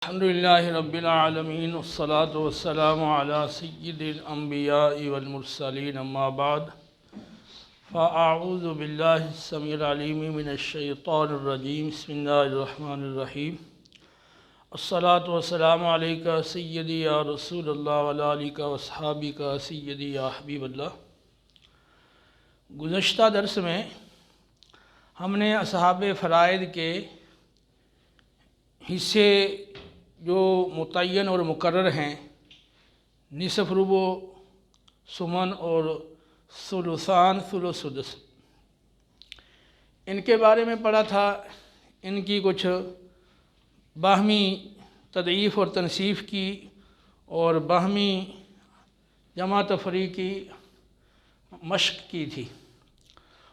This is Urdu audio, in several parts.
الحمدللہ رب العالمین والصلاة والسلام علی سید الانبیاء والمرسلین اما بعد فاعوذ باللہ السمیع العلیم من الشیطان الرجیم بسم اللہ الرحمن الرحیم الصلاة والسلام علیکہ سیدی یا رسول اللہ وعلی آلہ واصحابہ سیدی یا حبیب اللہ۔ گزشتہ درس میں ہم نے اصحاب فرائض کے حصے جو متعین اور مقرر ہیں، نصف، ربع، ثمن اور ثلثان، ثلث، سدس، ان کے بارے میں پڑھا تھا۔ ان کی کچھ باہمی تضعیف اور تنصیف کی اور باہمی جمع تفریق کی مشق کی تھی،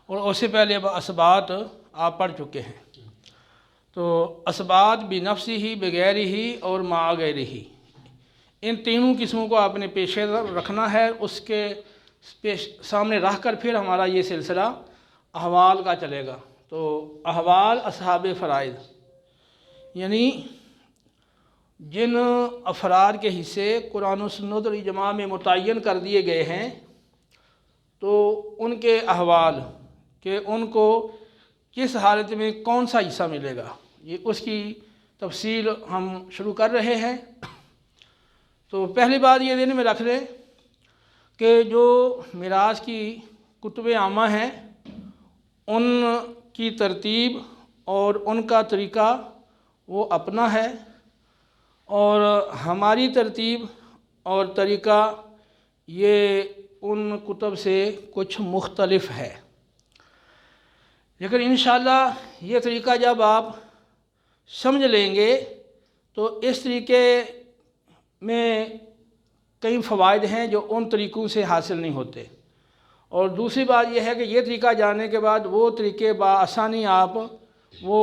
اور اس سے پہلے اسبات آپ پڑھ چکے ہیں۔ تو اسبات بنفسہ، بغیرہ اور مع غیرہ، ان تینوں قسموں کو آپ نے پیش رکھنا ہے۔ اس کے سامنے رکھ کر پھر ہمارا یہ سلسلہ احوال کا چلے گا۔ تو احوال اصحاب فرائض، یعنی جن افراد کے حصے قرآن و سنت اور اجماع میں متعین کر دیے گئے ہیں، تو ان کے احوال کہ ان کو کس حالت میں کون سا حصہ ملے گا، یہ اس کی تفصیل ہم شروع کر رہے ہیں۔ تو پہلی بات یہ ذہن میں رکھ لیں کہ جو میراث کی کتب عامہ ہیں، ان کی ترتیب اور ان کا طریقہ وہ اپنا ہے، اور ہماری ترتیب اور طریقہ یہ ان کتب سے کچھ مختلف ہے۔ لیکن انشاءاللہ یہ طریقہ جب آپ سمجھ لیں گے تو اس طریقے میں کئی فوائد ہیں جو ان طریقوں سے حاصل نہیں ہوتے۔ اور دوسری بات یہ ہے کہ یہ طریقہ جاننے کے بعد وہ طریقے بآسانی آپ وہ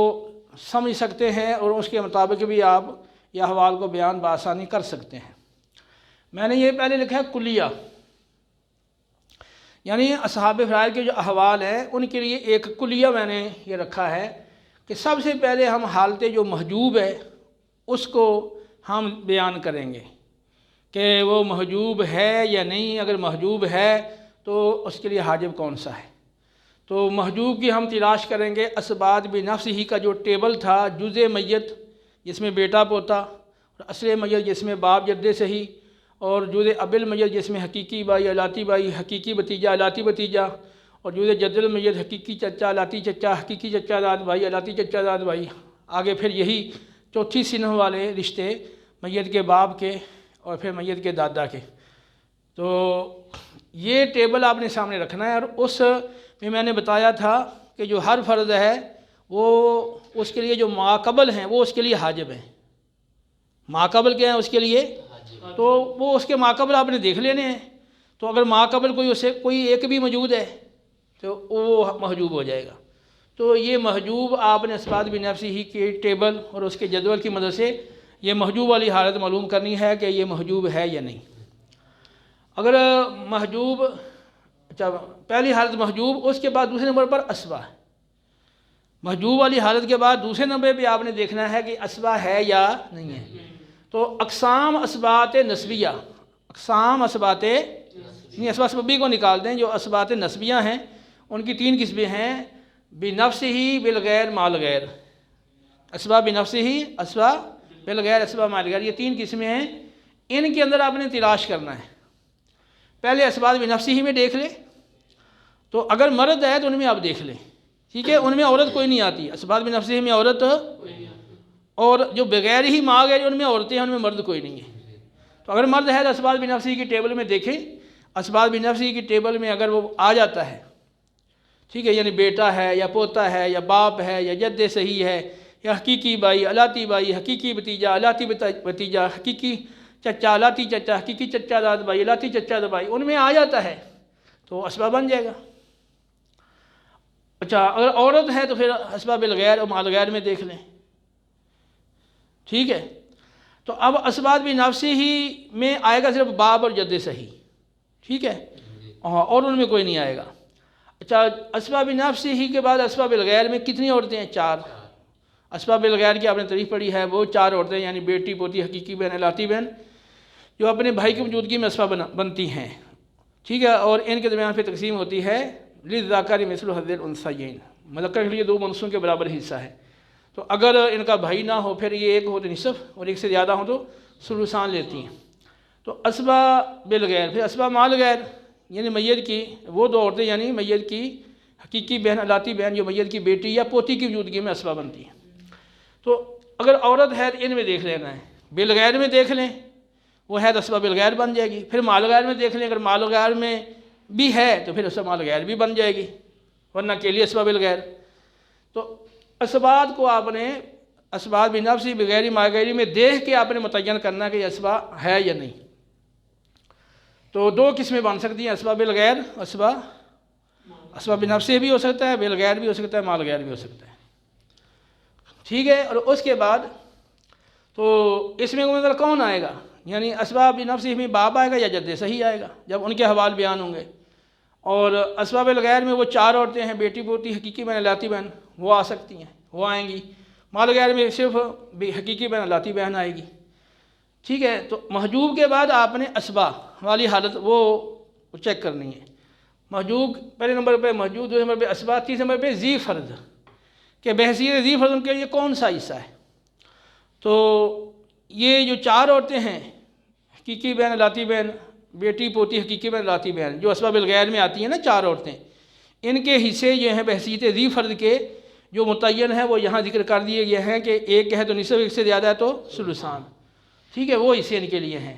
سمجھ سکتے ہیں، اور اس کے مطابق بھی آپ یہ احوال کو بیان بآسانی کر سکتے ہیں۔ میں نے یہ پہلے لکھا ہے کلیہ، یعنی اصحاب فرائض کے جو احوال ہیں ان کے لیے ایک کلیہ میں نے یہ رکھا ہے کہ سب سے پہلے ہم حالت جو محجوب ہے اس کو ہم بیان کریں گے کہ وہ محجوب ہے یا نہیں۔ اگر محجوب ہے تو اس کے لیے حاجب کون سا ہے۔ تو محجوب کی ہم تلاش کریں گے۔ اسبات بنفسہ کا جو ٹیبل تھا، جزء میت جس میں بیٹا پوتا، اور اصل میت جس میں باپ جد صحیح، اور جزء اب المیت جس میں حقیقی بائی، علاتی بائی، حقیقی بتیجا، علاتی بتیجا، اور جزء جد المیت حقیقی چچا، علاتی چچا، حقیقی چچا داد بھائی، علاتی چچا داد بھائی، آگے پھر یہی چوتھی صنف والے رشتے میت کے باپ کے اور پھر میت کے دادا کے۔ تو یہ ٹیبل آپ نے سامنے رکھنا ہے، اور اس میں نے بتایا تھا کہ جو ہر فرد ہے وہ اس کے لیے جو ماقبل ہیں وہ اس کے لیے حاجب ہیں۔ ماقبل کیا ہے اس کے لیے؟ تو وہ اس کے ماقبل آپ نے دیکھ لینے ہیں۔ تو اگر ماقبل کوئی ایک بھی موجود ہے تو وہ محجوب ہو جائے گا۔ تو یہ محجوب آپ نے اسبات بنفسہ ہی کے ٹیبل اور اس کے جدول کی مدد سے یہ محجوب والی حالت معلوم کرنی ہے کہ یہ محجوب ہے یا نہیں۔ اگر محجوب، اچھا پہلی حالت محجوب، اس کے بعد دوسرے نمبر پر اسبا۔ محجوب والی حالت کے بعد دوسرے نمبر پہ آپ نے دیکھنا ہے کہ اسبا ہے یا نہیں ہے۔ تو اقسام اسبات نسبیہ، اقسام اسبات اسبا سببی کو نکال دیں۔ جو اسبات نسبیہ ہیں ان کی تین قسمیں ہیں: بنفسہ، بالغیر، مع الغیر۔ اسبا بنفسہ، اسبا بالغیر، اسبا مع الغیر، یہ تین قسمیں ہیں۔ ان کے اندر آپ نے تلاش کرنا ہے۔ پہلے اسبات بنفسہ میں دیکھ لیں، تو اگر مرد ہے تو ان میں آپ دیکھ لیں، ٹھیک ہے، ان میں عورت کوئی نہیں آتی۔ اسبات بنفسہ میں عورت، اور جو بغیر ہی مع غیر ان میں عورتیں ہیں، ان میں مرد کوئی نہیں ہے۔ تو اگر مرد ہے تو اسبات بنفسہ کی ٹیبل میں دیکھیں۔ اسبات بنفسہ کی ٹیبل میں اگر وہ آ جاتا ہے، ٹھیک ہے، یعنی بیٹا ہے یا پوتا ہے یا باپ ہے یا جد صحیح ہے یا حقیقی بائی، علاتی بائی، حقیقی بتیجا، علاتی بتیجا، حقیقی چچا، علاتی چچا، حقیقی چچا داد بھائی، علاتی چچا داد بھائی، ان میں آ جاتا ہے تو اسبا بن جائے گا۔ اچھا اگر عورت ہے تو پھر اسبا بالغیر اور مع الغیر میں دیکھ لیں، ٹھیک ہے۔ تو اب اسبات بنفسہ ہی میں آئے گا صرف باپ اور جد صحیح، ٹھیک ہے، اور ان میں کوئی نہیں آئے گا۔ اچھا اسبا بنفسہ ہی کے بعد اسبا بالغیر میں کتنی عورتیں ہیں؟ 4۔ اسباب بالغیر کی آپ نے تعریف پڑھی ہے، وہ 4 عورتیں یعنی بیٹی، پوتی، حقیقی بہن، لاتی بہن، جو اپنے بھائی کی موجودگی میں اسباب بنتی ہیں، ٹھیک ہے، اور ان کے درمیان پھر تقسیم ہوتی ہے للذکر مثل حظ الانثیین، مذکر کے لیے 2 منصوں کے برابر حصہ ہے۔ تو اگر ان کا بھائی نہ ہو، پھر یہ ایک ہو تو نصف اور ایک سے زیادہ ہو تو ثلثان لیتی ہیں۔ تو اسباب بالغیر، پھر اسباب مال غیر یعنی میت کی وہ 2 عورتیں یعنی میت کی حقیقی بہن، لاتی بہن، جو میت کی بیٹی یا پوتی کی موجودگی میں اسباب بنتی ہیں۔ تو اگر عورت ہے تو ان میں دیکھ لینا ہے، بالغیر میں دیکھ لیں، وہ ہے تو اسباب بالغیر بن جائے گی۔ پھر مال غیر میں دیکھ لیں، اگر مال غیر میں بھی ہے تو پھر اسباب مال غیر بھی بن جائے گی، ورنہ کے لیے اسباب بالغیر۔ تو اسباب کو آپ نے اسباب بنفسی بغیر ما غیری میں دیکھ کے آپ نے متعین کرنا کہ یہ اسباب ہے یا نہیں۔ تو 2 قسمیں بن سکتی ہیں، اسباب بالغیر، اسباب بنفسی بھی ہو سکتا ہے، بالغیر بھی ہو سکتا ہے، مال غیر بھی ہو سکتا ہے، ٹھیک ہے۔ اور اس کے بعد تو اس میں مطلب کون آئے گا، یعنی اسباب بنفسی میں باپ آئے گا یا جد صحیح آئے گا جب ان کے حوال بیان ہوں گے۔ اور اسباب بالغیر میں وہ 4 عورتیں ہیں، بیٹی، پوتی، حقیقی بہن، لاتی بہن، وہ آ سکتی ہیں، وہ آئیں گی۔ مال غیر میں صرف حقیقی بہن، لاتی بہن آئے گی، ٹھیک ہے۔ تو محجوب کے بعد آپ نے اسباب والی حالت وہ چیک کرنی ہے۔ محجوب پہلے نمبر پہ محجوب، دوسرے نمبر پہ اسباب، تیسرے نمبر پہ ذی فرض، کہ بحیثیت ذی فرض ان کے لیے کون سا حصہ ہے۔ تو یہ جو 4 عورتیں ہیں، حقیقی بہن، لاتی بہن، بیٹی، پوتی، حقیقی بہن، لاتی بہن، جو اسباب بالغیر میں آتی ہیں نا 4 عورتیں، ان کے حصے جو ہیں بحیثیت ذی فرض کے جو متعین ہیں وہ یہاں ذکر کر دیے گئے ہیں کہ ایک ہے تو نصف، ایک سے زیادہ ہے تو ثلثان، ٹھیک ہے، وہ حصے ان کے لیے ہیں۔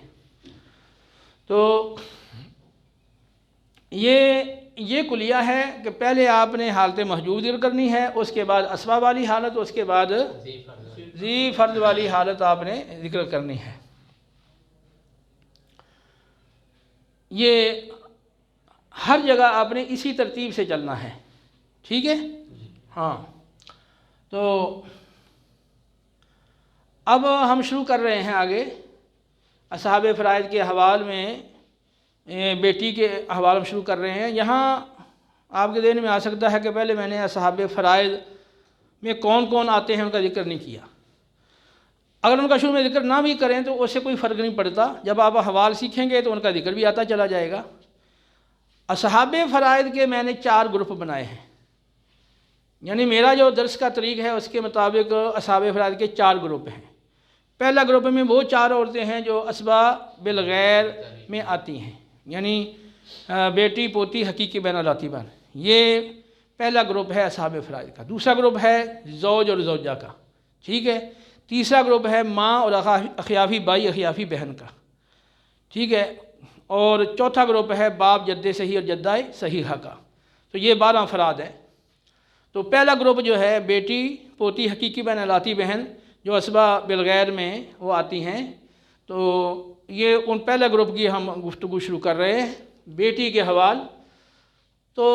تو یہ کلیہ ہے کہ پہلے آپ نے حالت محجوب ذکر کرنی ہے، اس کے بعد اسباب والی حالت، اس کے بعد ذی فرض والی حالت آپ نے ذکر کرنی ہے۔ یہ ہر جگہ آپ نے اسی ترتیب سے چلنا ہے، ٹھیک ہے، ہاں۔ تو اب ہم شروع کر رہے ہیں آگے اصحاب فرائض کے حوال میں، بیٹی کے حوال میں شروع کر رہے ہیں۔ یہاں آپ کے ذہن میں آ سکتا ہے کہ پہلے میں نے اصحاب فرائض میں کون کون آتے ہیں ان کا ذکر نہیں کیا۔ اگر ان کا شروع میں ذکر نہ بھی کریں تو اس سے کوئی فرق نہیں پڑتا، جب آپ حوال سیکھیں گے تو ان کا ذکر بھی آتا چلا جائے گا۔ اصحاب فرائض کے میں نے 4 گروپ بنائے ہیں، یعنی میرا جو درس کا طریق ہے اس کے مطابق اصحاب فرائض کے 4 گروپ ہیں۔ پہلا گروپ میں وہ 4 عورتیں ہیں جو اسباب بالغیر میں آتی ہیں، یعنی بیٹی، پوتی، حقیقی بہن، لاتی بہن، یہ پہلا گروپ ہے اصحاب فرائض کا۔ دوسرا گروپ ہے زوج اور زوجہ کا، ٹھیک ہے۔ تیسرا گروپ ہے ماں اور اخیافی بھائی، اخیافی بہن کا، ٹھیک ہے۔ اور چوتھا گروپ ہے باپ، جد صحیح اور جدہ صحیحہ کا۔ تو یہ 12 افراد ہیں۔ تو پہلا گروپ جو ہے بیٹی، پوتی، حقیقی بہن، لاتی بہن، جو اسباب بالغیر میں وہ آتی ہیں، تو یہ ان پہلا گروپ کی ہم گفتگو شروع کر رہے ہیں۔ بیٹی کے حوال، تو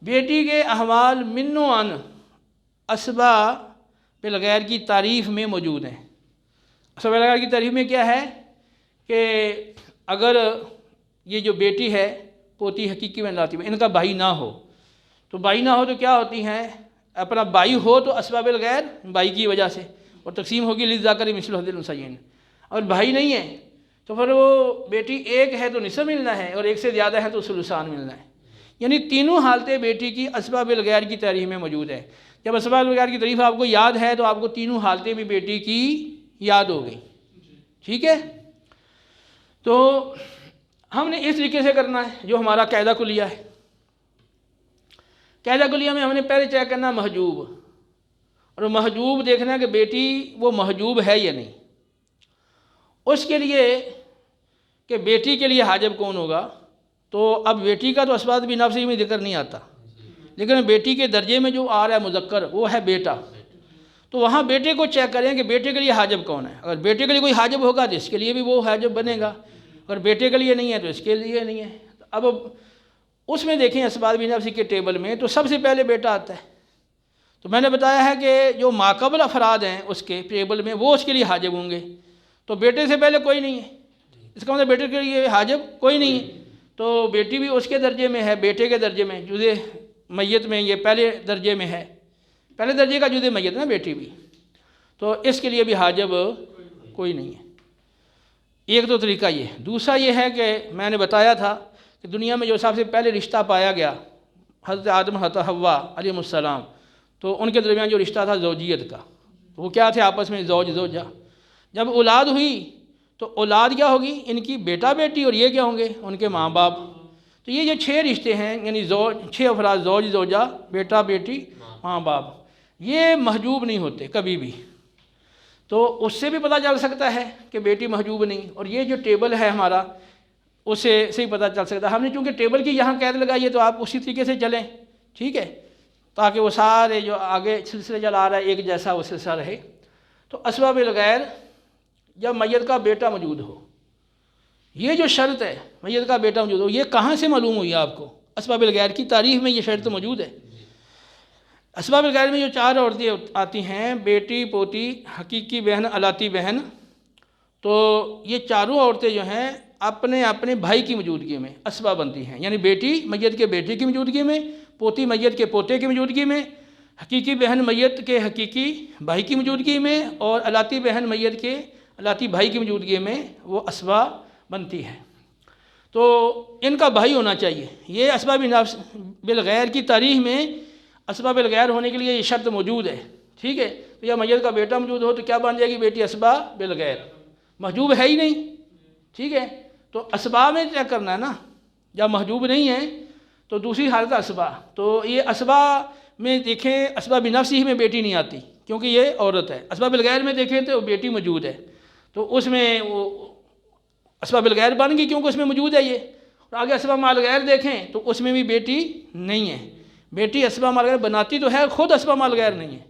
بیٹی کے احوال من و عن اسباب بالغیر کی تعریف میں موجود ہیں۔ اسباب بالغیر کی تعریف میں کیا ہے کہ اگر یہ جو بیٹی ہے، پوتی، حقیقی بہن، لاتی بہن، ان کا بھائی نہ ہو، تو بھائی نہ ہو تو کیا ہوتی ہیں، اپنا بھائی ہو تو اسباب بالغیر بھائی کی وجہ سے، اور تقسیم ہوگی للذکر مثل حظ الانثیین۔ اور بھائی نہیں ہے تو پھر وہ بیٹی ایک ہے تو نصف ملنا ہے، اور ایک سے زیادہ ہے تو ثلثان ملنا ہے۔ یعنی تینوں حالتیں بیٹی کی اسباب بالغیر کی تعریف میں موجود ہیں۔ جب اسباب بالغیر کی تعریف آپ کو یاد ہے تو آپ کو تینوں حالتیں بھی بیٹی کی یاد ہو گئی، ٹھیک ہے۔ تو ہم نے اس طریقے سے کرنا ہے جو ہمارا قاعدہ کلیہ ہے۔ قاعدہ کلیہ میں ہم نے پہلے چیک کرنا محجوب، اور محجوب دیکھنا ہے کہ بیٹی وہ محجوب ہے یا نہیں۔ اس کے لیے کہ بیٹی کے لیے حاجب کون ہوگا، تو اب بیٹی کا تو اسباب بنفسی میں ذکر نہیں آتا، لیکن بیٹی کے درجے میں جو آ رہا ہے مذکر وہ ہے بیٹا، تو وہاں بیٹے کو چیک کریں کہ بیٹے کے لیے حاجب کون ہے۔ اگر بیٹے کے لیے کوئی حاجب ہوگا تو اس کے لیے بھی وہ حاجب بنے گا، اگر بیٹے کے لیے نہیں ہے تو اس کے لیے نہیں ہے۔ اب اس میں دیکھیں اسباب بنفسی کے ٹیبل میں تو سب سے پہلے بیٹا آتا ہے۔ تو میں نے بتایا ہے کہ جو ماقبل افراد ہیں اس کے ٹیبل میں وہ اس کے لیے حاجب ہوں گے، تو بیٹے سے پہلے کوئی نہیں ہے، اس کا مطلب بیٹے کے لیے حاجب کوئی نہیں ہے، تو بیٹی بھی اس کے درجے میں ہے، بیٹے کے درجے میں، جزء میت میں یہ پہلے درجے میں ہے، پہلے درجے کا جزء میت نا بیٹی بھی، تو اس کے لیے بھی حاجب کوئی نہیں ہے۔ ایک تو طریقہ یہ ہے۔ دوسرا یہ ہے کہ میں نے بتایا تھا کہ دنیا میں جو سب سے پہلے رشتہ پایا گیا حضرت آدم حضرت حوا علیہ السلام، تو ان کے درمیان جو رشتہ تھا زوجیت کا، وہ کیا تھے آپس میں زوج زوجہ۔ جب اولاد ہوئی تو اولاد کیا ہوگی؟ ان کی بیٹا بیٹی، اور یہ کیا ہوں گے؟ ان کے ماں باپ۔ تو یہ جو 6 رشتے ہیں، یعنی 6 افراد، زوج زوجہ، بیٹا بیٹی، ماں باپ، یہ محجوب نہیں ہوتے کبھی بھی۔ تو اس سے بھی پتہ چل سکتا ہے کہ بیٹی محجوب نہیں، اور یہ جو ٹیبل ہے ہمارا اس سے ہی پتہ چل سکتا ہے۔ ہم نے چونکہ ٹیبل کی یہاں قید لگائی ہے تو آپ اسی طریقے سے چلیں، ٹھیک ہے، تاکہ وہ سارے جو آگے سلسلہ چلا آ رہا ہے ایک جیسا وہ سلسلہ رہے۔ تو اسباب الغیر، جب میت کا بیٹا موجود ہو، یہ جو شرط ہے میت کا بیٹا موجود ہو، یہ کہاں سے معلوم ہوئی آپ کو؟ اسباب الغیر کی تعریف میں یہ شرط موجود ہے۔ اسباب الغیر میں جو 4 عورتیں آتی ہیں، بیٹی، پوتی، حقیقی بہن، علاتی بہن، تو یہ چاروں عورتیں جو ہیں اپنے اپنے بھائی کی موجودگی میں اسباب بنتی ہیں، یعنی بیٹی میت کے بیٹے کی موجودگی میں، پوتی میت کے پوتے کی موجودگی میں، حقیقی بہن میت کے حقیقی بھائی کی موجودگی میں، اور علاتی بہن میت کے علاتی بھائی کی موجودگی میں وہ اسباب بنتی ہے۔ تو ان کا بھائی ہونا چاہیے۔ یہ اسباب بالغیر کی تاریخ میں اسباب الغیر ہونے کے لیے یہ شرط موجود ہے، ٹھیک ہے۔ تو یا میت کا بیٹا موجود ہو تو کیا بن جائے گی؟ بیٹی اسباب بالغیر، محجوب ہے ہی نہیں، ٹھیک ہے۔ تو اسباب میں چیک کرنا ہے نا، جب محجوب نہیں ہے تو دوسری حالت اسباب۔ تو یہ اسباب میں دیکھیں، اسباب بنفس ہی میں بیٹی نہیں آتی کیونکہ یہ عورت ہے۔ اسباب الغیر میں دیکھیں تو بیٹی موجود ہے، تو اس میں وہ اسباب الغیر بن گئی کیونکہ اس میں موجود ہے یہ۔ اور آگے اسباب مع الغیر دیکھیں تو اس میں بھی بیٹی نہیں ہے۔ بیٹی اسباب مع الغیر بناتی تو ہے، خود اسباب مع الغیر نہیں ہے۔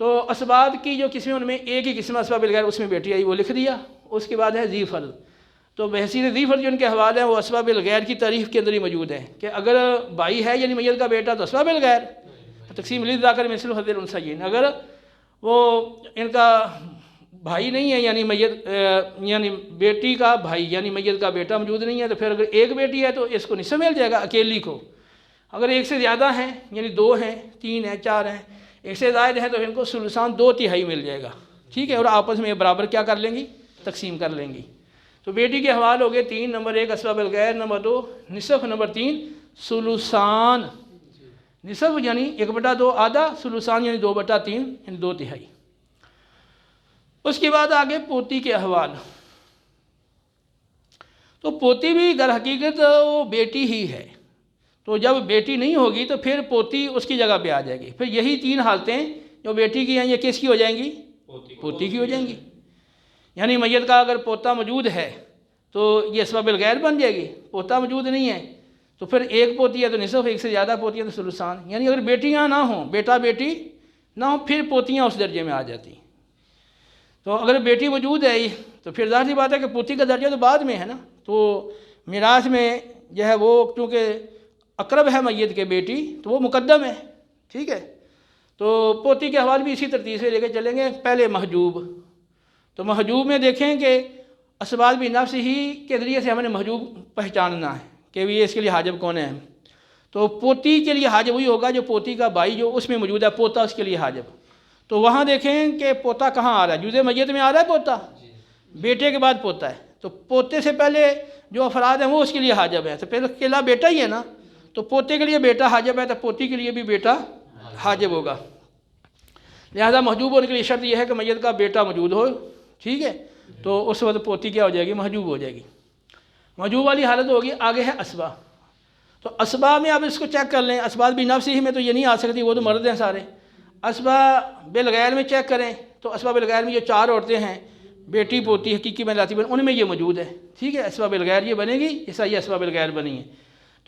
تو اسباب کی جو قسمیں، ان میں ایک ہی قسم اسباب الغیر، اس میں بیٹی آئی، وہ لکھ دیا۔ اس کے بعد ہے ذی فرض۔ تو بحیثیت ذی فرض جو ان کے حوالے ہیں وہ اسباب الغیر کی تعریف کے اندر ہی موجود ہے کہ اگر بھائی ہے یعنی میت کا بیٹا تو اسباب الغیر، تقسیم للذکر مثل حظ الانثیین۔ اگر وہ ان کا بھائی نہیں ہے یعنی میت یعنی بیٹی کا بھائی یعنی میت کا بیٹا موجود نہیں ہے، تو پھر اگر ایک بیٹی ہے تو اس کو نصف مل جائے گا اکیلی کو۔ اگر ایک سے زیادہ ہیں یعنی 2 ہیں، 3 ہیں، 4 ہیں، ایک سے زائد ہیں تو ان کو ثلثان 2/3 مل جائے گا، ٹھیک ہے، اور آپس میں برابر کیا کر لیں گی؟ تقسیم کر لیں گی۔ تو بیٹی کے حوالے ہو گئے 3، نمبر 1 اسباب الغیر، نمبر 2 نصف، نمبر 3 ثلثان۔ نصف یعنی 1/2 آدھا، ثلثان یعنی 2/3 یعنی 2/3۔ اس کے بعد آگے پوتی کے احوال۔ تو پوتی بھی در حقیقت وہ بیٹی ہی ہے، تو جب بیٹی نہیں ہوگی تو پھر پوتی اس کی جگہ پہ آ جائے گی۔ پھر یہی 3 حالتیں جو بیٹی کی ہیں یہ کس کی ہو جائیں گی؟ پوتی کی ہو جائیں گی۔ یعنی میت کا اگر پوتا موجود ہے تو یہ اسباب الغیر بن جائے گی، پوتا موجود نہیں ہے تو پھر ایک پوتی ہے تو نصف، ایک سے زیادہ پوتی ہے تو ثلثان۔ یعنی اگر بیٹیاں نہ ہوں، بیٹا بیٹی نہ ہوں، پھر پوتیاں اس درجے میں آ جاتی ہیں۔ تو اگر بیٹی موجود ہے تو پھر ظاہر سی بات ہے کہ پوتی کا درجہ تو بعد میں ہے نا، تو میراث میں جو ہے وہ چونکہ اقرب ہے میت کے بیٹی تو وہ مقدم ہے، ٹھیک ہے۔ تو پوتی کے حوالے بھی اسی ترتیب سے لے کے چلیں گے۔ پہلے محجوب، تو محجوب میں دیکھیں کہ اسباب نفس ہی کے ذریعے سے ہم نے محجوب پہچاننا ہے کہ یہ اس کے لیے حاجب کون ہے۔ تو پوتی کے لیے حاجب وہی ہوگا جو پوتی کا بھائی جو اس میں موجود ہے، پوتا اس کے لیے حاجب۔ تو وہاں دیکھیں کہ پوتا کہاں آ رہا ہے، جزء میت میں آ رہا ہے پوتا، بیٹے کے بعد پوتا ہے۔ تو پوتے سے پہلے جو افراد ہیں وہ اس کے لیے حاجب ہے، تو پہلے اکیلا بیٹا ہی ہے نا، تو پوتے کے لیے بیٹا حاجب ہے تو پوتی کے لیے بھی بیٹا حاجب ہوگا۔ لہذا محجوب ہونے کے لیے شرط یہ ہے کہ میت کا بیٹا موجود ہو، ٹھیک ہے، تو اس وقت پوتی کیا ہو جائے گی؟ محجوب ہو جائے گی۔ محجوب والی حالت ہوگی۔ آگے ہے اسباب۔ تو اسباب میں آپ اس کو چیک کر لیں، اسباب بھی نفس ہی میں تو یہ نہیں آ سکتی، وہ تو مرد ہیں سارے۔ اسباب بالغیر میں چیک کریں تو اسباب بالغیر میں جو 4 عورتیں ہیں، بیٹی، پوتی، حقیقی بہن، لاتی بہن، ان میں یہ موجود ہے، ٹھیک ہے۔ اسباب بالغیر یہ بنے گی، ایسا یہ اسباب بالغیر بنی ہے،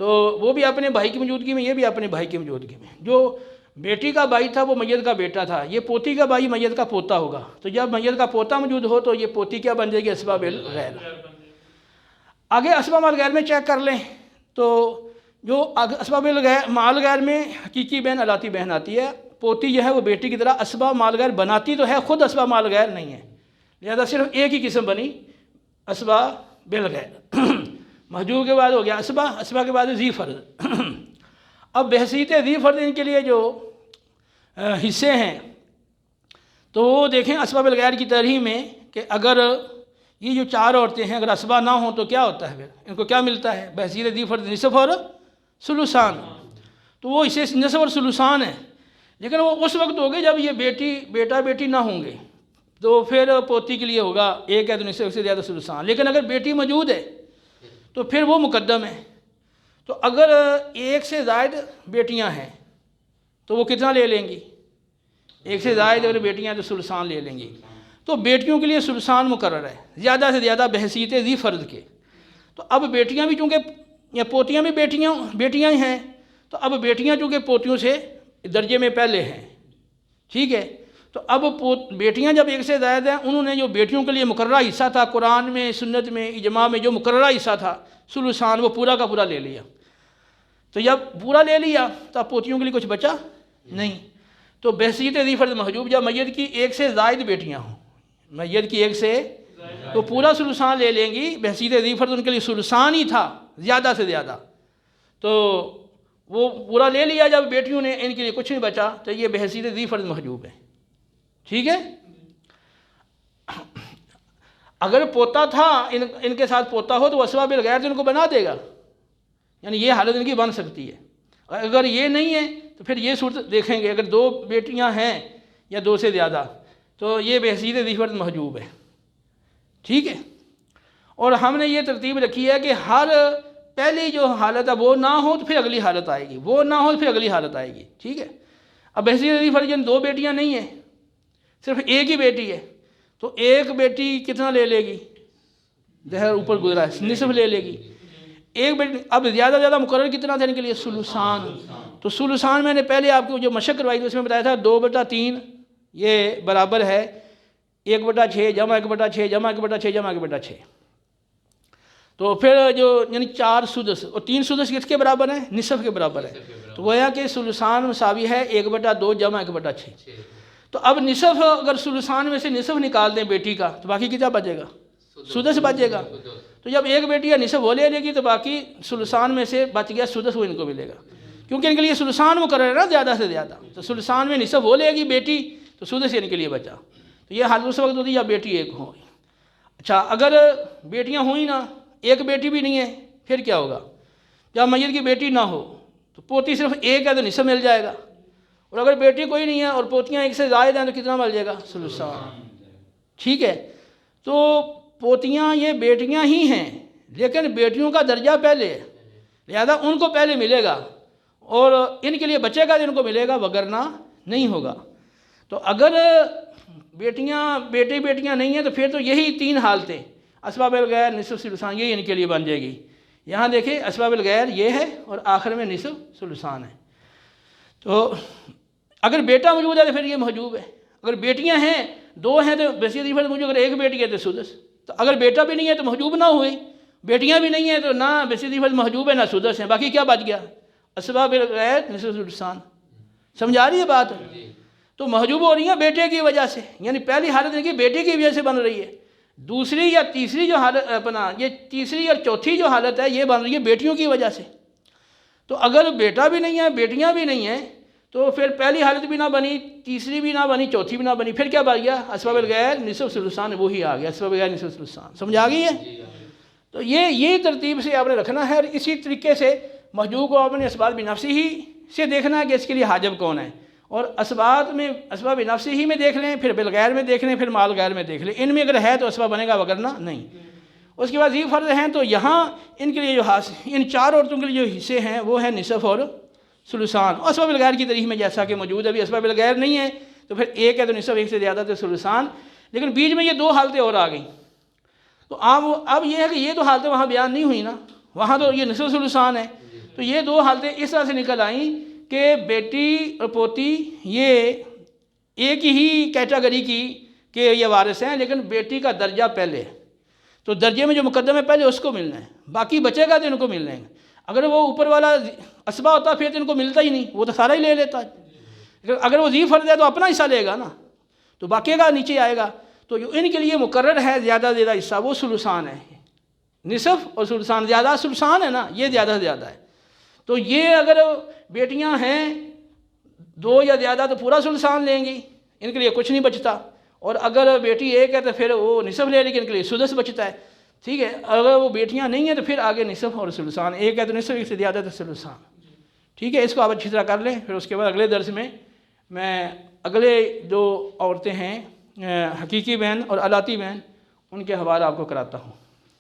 تو وہ بھی اپنے بھائی کی موجودگی میں، یہ بھی اپنے بھائی کی موجودگی میں۔ جو بیٹی کا بھائی تھا وہ میت کا بیٹا تھا، یہ پوتی کا بھائی میت کا پوتا ہوگا، تو جب میت کا پوتا موجود ہو تو یہ پوتی کیا بن جائے گی؟ اسباب الغیر۔ آگے اسباب الغیر میں چیک کر لیں تو جو اسباب مع الغیر میں حقیقی بہن، علاتی بہن آتی ہے، پوتی جو ہے وہ بیٹی کی طرح اسباب مع الغیر بناتی تو ہے، خود اسباب مع الغیر نہیں ہے، لہذا صرف ایک ہی قسم بنی، اسباب بالغیر۔ محجوب کے بعد ہو گیا اسباب کے بعد ذی فرض۔ اب بحیثیت ذی فرض ان کے لیے جو حصے ہیں، تو وہ دیکھیں اسباب الغیر کی ترہیم میں کہ اگر یہ جو 4 عورتیں ہیں اگر اسباب نہ ہوں تو کیا ہوتا ہے، پھر ان کو کیا ملتا ہے؟ بحیثیت ذی فرض نصف اور ثلثان، تو وہ اسے نصف اور ثلثان ہے، لیکن وہ اس وقت ہوگی جب یہ بیٹا بیٹی نہ ہوں گے، تو پھر پوتی کے لیے ہوگا 1 ہے تو نصف سے زیادہ ثلثان، لیکن اگر بیٹی موجود ہے تو پھر وہ مقدم ہے۔ تو اگر 1 سے زائد بیٹیاں ہیں تو وہ کتنا لے لیں گی؟ 1 سے زائد اگر بیٹیاں ہیں تو ثلثان لے لیں گی، تو بیٹیوں کے لیے ثلثان مقرر ہے زیادہ سے زیادہ بحیثیت ذی فرض کے۔ تو اب بیٹیاں بھی چونکہ یا پوتیاں بھی بیٹیاں ہی ہیں، تو اب بیٹیاں چونکہ پوتیوں سے درجے میں پہلے ہیں، ٹھیک ہے، تو اب بیٹیاں جب 1 سے زائد ہیں، انہوں نے جو بیٹیوں کے لیے مقررہ حصہ تھا قرآن میں، سنت میں، اجماع میں جو مقررہ حصہ تھا ثلثان، وہ پورا کا پورا لے لیا۔ تو جب پورا لے لیا تو اب پوتیوں کے لیے کچھ بچا نہیں، تو بحیثیت ذی فرض محجوب جب میت کی 1 سے زائد بیٹیاں ہوں، میت کی 1 سے، تو پورا ثلثان لے لیں گی، بحیثیت ذی فرض ان کے لیے ثلثان ہی تھا زیادہ سے زیادہ، تو وہ پورا لے لیا جب بیٹیوں نے، ان کے لیے کچھ نہیں بچا، تو یہ بحیثیت ذی فرض محجوب ہے، ٹھیک ہے۔ اگر پوتا تھا، ان کے ساتھ پوتا ہو تو اسباب الغیر تو ان کو بنا دے گا، یعنی یہ حالت ان کی بن سکتی ہے۔ اگر یہ نہیں ہے تو پھر یہ صورت دیکھیں گے، اگر 2 بیٹیاں ہیں یا 2 سے زیادہ، تو یہ بحیثیت ذی فرض محجوب ہے، ٹھیک ہے۔ اور ہم نے یہ ترتیب رکھی ہے کہ ہر پہلی جو حالت ہے وہ نہ ہو تو پھر اگلی حالت آئے گی، وہ نہ ہو تو پھر اگلی حالت آئے گی، ٹھیک ہے۔ اب بحیثیت ذی فرض 2 بیٹیاں نہیں ہیں، صرف 1 ہی بیٹی ہے، تو 1 بیٹی کتنا لے لے گی؟ زہر اوپر گزرا ہے، نصف لے لے گی 1 بیٹی۔ اب زیادہ زیادہ مقرر کتنا تھا ان کے لیے؟ ثلثان۔ تو ثلثان میں نے پہلے آپ کو جو مشق کروائی تھی اس میں بتایا تھا 2/3 یہ برابر ہے 1/6 جمع 1/6 جمع 1/6 جمع 1/6، تو پھر جو یعنی 4 سدس، اور 3 سدس کس کے برابر ہیں؟ نصف کے برابر ہے، تو گویا کہ ثلثان مساوی ہے 1/2 جمع 1/6۔ تو اب نصف، اگر ثلثان میں سے نصف نکال دیں بیٹی کا تو باقی کتنا بچے گا؟ سدس بچے گا۔ تو جب 1 بیٹی یا نصف وہ لے لے گی تو باقی ثلثان میں سے بچ گیا سدس، وہ ان کو ملے گا، کیونکہ ان کے لیے ثلثان مقرر ہے نا زیادہ سے زیادہ، تو ثلثان میں نصف وہ لے گی بیٹی، تو سدس ان کے لیے بچا۔ تو یہ حالت اس وقت ہوتی ہے یا بیٹی 1 ہو۔ اچھا، اگر بیٹیاں ہوئیں نا، 1 بیٹی بھی نہیں ہے، پھر کیا ہوگا؟ جب میت کی بیٹی نہ ہو تو پوتی صرف 1 ہے تو نصف مل جائے گا، اور اگر بیٹی کوئی نہیں ہے اور پوتیاں 1 سے زائد ہیں تو کتنا مل جائے گا؟ ثلثان، ٹھیک ہے۔ تو پوتیاں یہ بیٹیاں ہی ہیں، لیکن بیٹیوں کا درجہ پہلے ہے، لہذا ان کو پہلے ملے گا، اور ان کے لیے بچے گا تو ان کو ملے گا، وگرنہ نہیں ہوگا۔ تو اگر بیٹیاں نہیں ہیں تو پھر تو یہی 3 حالتیں، اسباب الغیر، نصف، ثلثان، یہی ان کے لیے بن جائے گی۔ یہاں دیکھیں اسباب الغیر یہ ہے اور آخر میں نصف ثلثان ہے۔ تو اگر بیٹا موجود ہے تو پھر یہ محجوب ہے، اگر بیٹیاں ہیں 2 ہیں تو بحیثیت ذی فرض موجود، اگر 1 بیٹی ہے تو سدس، تو اگر بیٹا بھی نہیں ہے تو محجوب نہ ہوئے، بیٹیاں بھی نہیں ہیں تو نہ بحیثیت ذی فرض محجوب ہے نہ سدس ہیں، باقی کیا بچ گیا؟ اسباب الغیر، نصف، ثلثان۔ سمجھ آ رہی ہے بات؟ تو محجوب ہو رہی ہیں بیٹے کی وجہ سے، یعنی پہلی حالت ان کی بیٹے کی وجہ سے بن رہی ہے، دوسری یا تیسری جو حالت یہ تیسری اور چوتھی جو حالت ہے یہ بن رہی ہے بیٹیوں کی وجہ سے۔ تو اگر بیٹا بھی نہیں ہے، بیٹیاں بھی نہیں ہیں، تو پھر پہلی حالت بھی نہ بنی، تیسری بھی نہ بنی، چوتھی بھی نہ بنی، پھر کیا بن گیا؟ اسباب الغیر، نصف، ثلثان، وہی آ گیا، اسباب الغیر، نصف، ثلثان۔ سمجھ آ گئی ہے؟ تو یہ ترتیب سے آپ نے رکھنا ہے، اور اسی طریقے سے محجوب کو آپ نے اسباب بنفسی ہی سے دیکھنا ہے کہ اس کے لیے حاجب کون ہے، اور اسباب بنفسی ہی میں دیکھ لیں، پھر بالغیر میں دیکھ لیں، پھر مال غیر میں دیکھ لیں، ان میں اگر ہے تو اسباب بنے گا، وگرنہ نہیں۔ اس کے بعد ذی فرض ہیں، تو یہاں ان کے لیے جو ان 4 عورتوں کے لیے جو حصے ہیں وہ ہیں نصف اور ثلثان، اور اسباب الغیر کی طریق میں جیسا کہ موجود ہے، ابھی اسباب الغیر نہیں ہے تو پھر 1 ہے تو نصف، 1 سے زیادہ تو ثلثان، لیکن بیچ میں یہ 2 حالتیں اور آ گئیں۔ تو اب یہ ہے کہ یہ تو حالتیں وہاں بیان نہیں ہوئی نا، وہاں تو یہ نصف ثلثان ہے، تو یہ 2 حالتیں اس طرح سے نکل آئیں کہ بیٹی اور پوتی یہ ایک ہی کیٹیگری کی کہ یہ وارث ہیں، لیکن بیٹی کا درجہ پہلے ہے، تو درجے میں جو مقدم ہے پہلے اس کو ملنا ہے، باقی بچے گا تو ان کو ملنا ہے۔ اگر وہ اوپر والا اسبا ہوتا پھر تو ان کو ملتا ہی نہیں، وہ تو سارا ہی لے لیتا ہے۔ اگر وہ ذی فرض ہے تو اپنا حصہ لے گا نا، تو باقی کا نیچے آئے گا۔ تو جو ان کے لیے مقرر ہے زیادہ سے زیادہ حصہ وہ ثلثان ہے، نصف اور ثلثان، زیادہ ثلثان ہے نا، یہ زیادہ سے زیادہ ہے۔ تو یہ اگر بیٹیاں ہیں دو یا زیادہ تو پورا ثلثان لیں گی، ان کے لیے کچھ نہیں بچتا، اور اگر بیٹی ایک ہے تو پھر وہ نصف لے لیکن ان کے لیے سدس بچتا ہے، ٹھیک ہے۔ اگر وہ بیٹیاں نہیں ہیں تو پھر آگے نصف اور ثلثان، ایک ہے تو نصف، ایک سے زیادہ تو ثلثان، ٹھیک ہے۔ اس کو آپ اچھی طرح کر لیں، پھر اس کے بعد اگلے درس میں اگلے جو عورتیں ہیں حقیقی بہن اور علاتی بہن، ان کے حوالہ آپ کو کراتا ہوں۔